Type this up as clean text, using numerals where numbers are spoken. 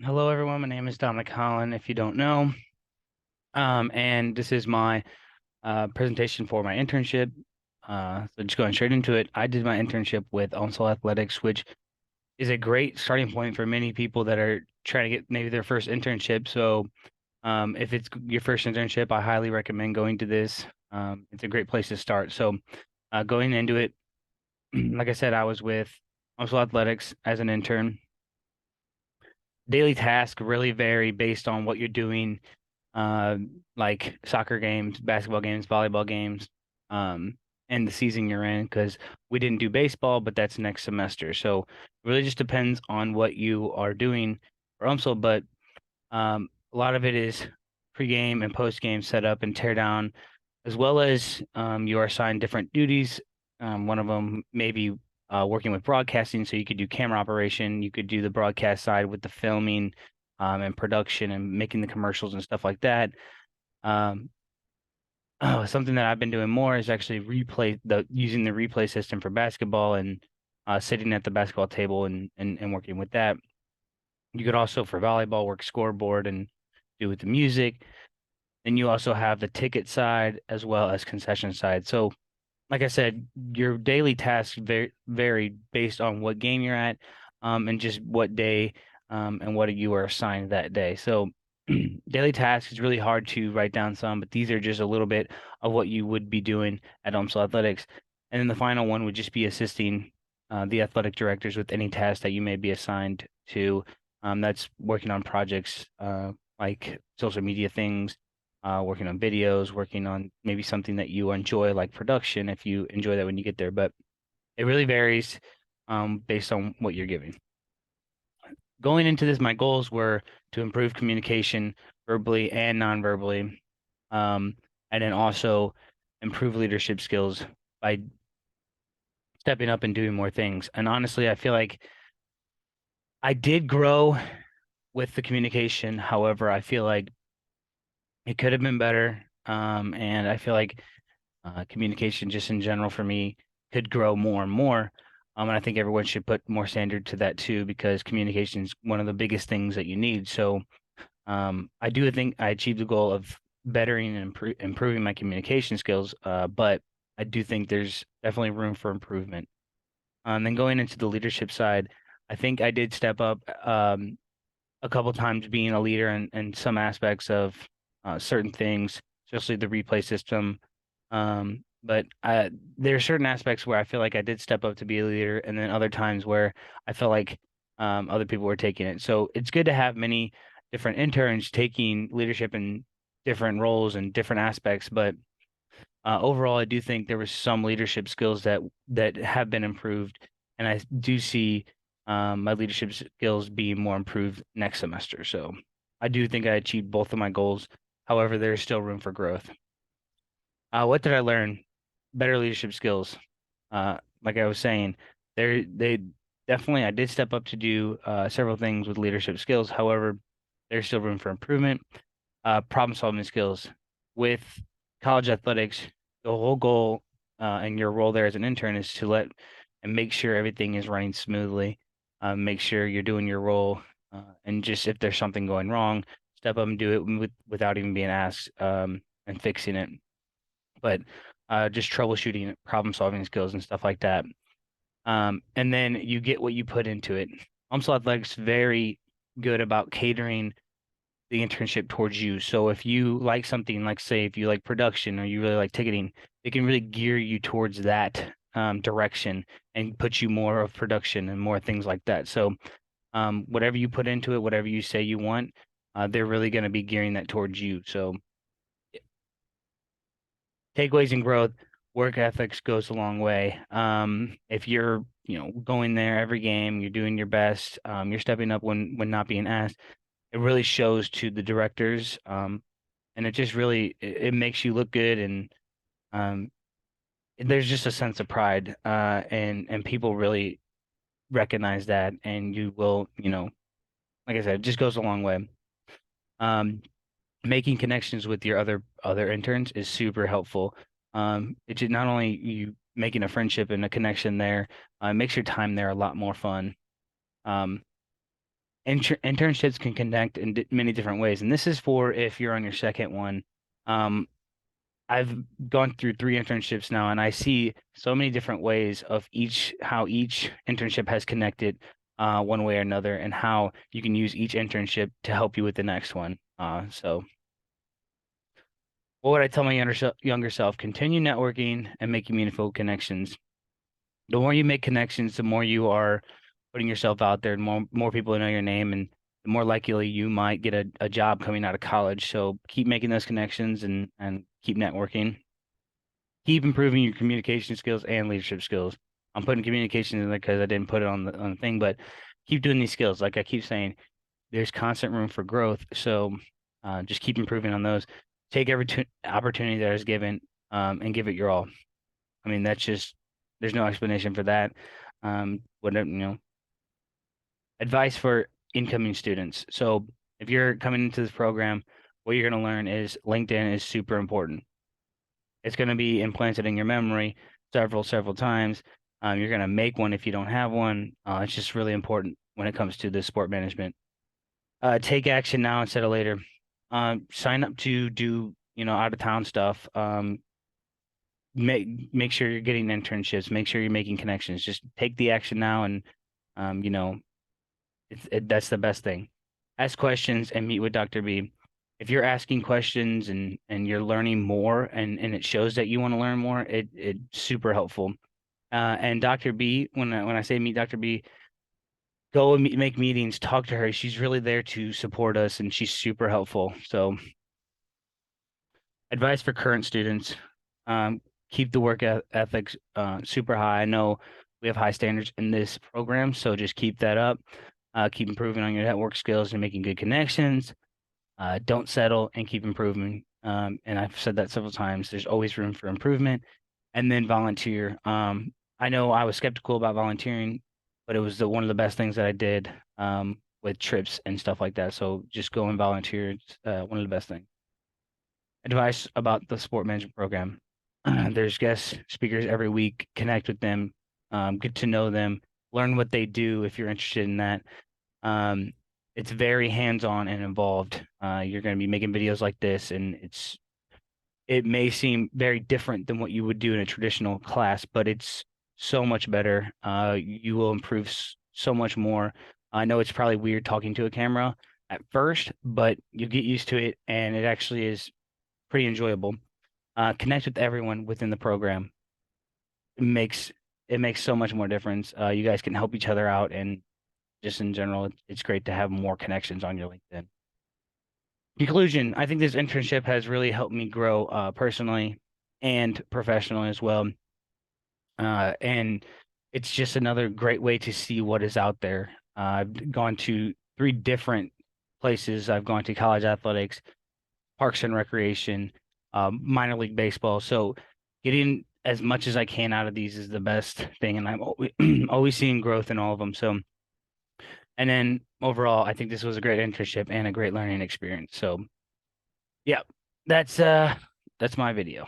Hello, everyone. My name is Dominic Holland, if you don't know. And this is my presentation for my internship. So just going straight into it, I did my internship with UMSL Athletics, which is a great starting point for many people that are trying to get maybe their first internship. So if it's your first internship, I highly recommend going to this. It's a great place to start. So going into it, like I said, I was with UMSL Athletics as an intern. Daily tasks really vary based on what you're doing, uh, like soccer games, basketball games, volleyball games, and the season you're in. Because we didn't do baseball, but that's next semester. So it really just depends on what you are doing for UMSL. But a lot of it is pregame and postgame setup and tear down, as well as you are assigned different duties. One of them maybe working with broadcasting, so you could do camera operation, you could do the broadcast side with the filming and production and making the commercials and stuff like that. Um, Something that I've been doing more is actually replay the using the replay system for basketball and sitting at the basketball table and working with that. You could also for volleyball work scoreboard and do with the music. Then you also have the ticket side as well as concession side. So like I said, your daily tasks vary based on what game you're at, and just what day, and what you are assigned that day. So daily tasks is really hard to write down some, but these are just a little bit of what you would be doing at UMSL Athletics. And then the final one would just be assisting the athletic directors with any task that you may be assigned to. That's working on projects like social media things, working on videos, working on maybe something that you enjoy, like production, if you enjoy that when you get there. But it really varies based on what you're giving. Going into this, my goals were to improve communication verbally and non-verbally, and then also improve leadership skills by stepping up and doing more things. And honestly, I feel like I did grow with the communication. However, I feel like it could have been better. And I feel like communication just in general for me could grow more and more. And I think everyone should put more standard to that too, because communication is one of the biggest things that you need. So I do think I achieved the goal of bettering and improving my communication skills, but I do think there's definitely room for improvement. Then going into the leadership side, I think I did step up a couple times being a leader in some aspects of certain things, especially the replay system. But there are certain aspects where I feel like I did step up to be a leader, and then other times where I felt like other people were taking it. So it's good to have many different interns taking leadership in different roles and different aspects. But overall, I do think there was some leadership skills that have been improved, and I do see my leadership skills being more improved next semester. So I do think I achieved both of my goals. However, there's still room for growth. What did I learn? Better leadership skills. Like I was saying, they definitely I did step up to do several things with leadership skills. However, there's still room for improvement. Problem solving skills. With college athletics, the whole goal and your role there as an intern is to let and make sure everything is running smoothly. Make sure you're doing your role, and just if there's something going wrong, step up and do it without even being asked, and fixing it. But just troubleshooting, problem solving skills and stuff like that. And then you get what you put into it. UMSL Athletics very good about catering the internship towards you. So if you like something, like say if you like production or you really like ticketing, they can really gear you towards that direction and put you more of production and more things like that. So whatever you put into it, whatever you say you want, they're really going to be gearing that towards you. So takeaways and growth, work ethics goes a long way. If you're, going there every game, you're doing your best, you're stepping up when not being asked, it really shows to the directors. And it just really it makes you look good, and um there's just a sense of pride, and people really recognize that, and you will, like I said, it just goes a long way. Um Making connections with your other interns is super helpful. It just not only you making a friendship and a connection there, makes your time there a lot more fun. Um Internships can connect in many different ways, and this is for if you're on your second one. Um, I've gone through 3 internships now, and I see so many different ways of how each internship has connected one way or another, and how you can use each internship to help you with the next one. So what would I tell my younger self? Continue networking and making meaningful connections. The more you make connections, the more you are putting yourself out there, and more people know your name, and the more likely you might get a job coming out of college. So keep making those connections and keep networking. Keep improving your communication skills and leadership skills. I'm putting communication in there because I didn't put it on the thing, but keep doing these skills. Like I keep saying, there's constant room for growth. So just keep improving on those. Take every opportunity that is given, and give it your all. I mean, that's just there's no explanation for that. Whatever, advice for incoming students. So if you're coming into this program, what you're going to learn is LinkedIn is super important. It's going to be implanted in your memory several times. You're going to make one if you don't have one. It's just really important when it comes to the sport management. Take action now instead of later. Sign up to do, out of town stuff. Make sure you're getting internships. Make sure you're making connections. Just take the action now, and um, you know, that's the best thing. Ask questions and meet with Dr. B. If you're asking questions and you're learning more, and it shows that you want to learn more, it's super helpful. And Dr. B, when I say meet Dr. B, go and make meetings, talk to her. She's really there to support us, and she's super helpful. So, advice for current students: um, keep the work ethics super high. I know we have high standards in this program, so just keep that up. Keep improving on your network skills and making good connections. Don't settle and keep improving. And I've said that several times. There's always room for improvement. And then volunteer. I know I was skeptical about volunteering, but it was one of the best things that I did with trips and stuff like that. So just go and volunteer. It's one of the best things. Advice about the sport management program. There's guest speakers every week. Connect with them. Get to know them. Learn what they do if you're interested in that. Um, it's very hands-on and involved. You're going to be making videos like this, and it may seem very different than what you would do in a traditional class, but it's so much better. You will improve so much more. I know it's probably weird talking to a camera at first, but you get used to it, and it actually is pretty enjoyable. Connect with everyone within the program. It makes it makes so much more difference. You guys can help each other out, and just in general, it's great to have more connections on your LinkedIn. Conclusion: I think this internship has really helped me grow personally and professionally as well. And it's just another great way to see what is out there. I've gone to 3 different places. I've gone to college athletics, parks and recreation, minor league baseball. So getting as much as I can out of these is the best thing, and I'm always, always seeing growth in all of them. So, and then overall, I think this was a great internship and a great learning experience. So, yeah, that's my video.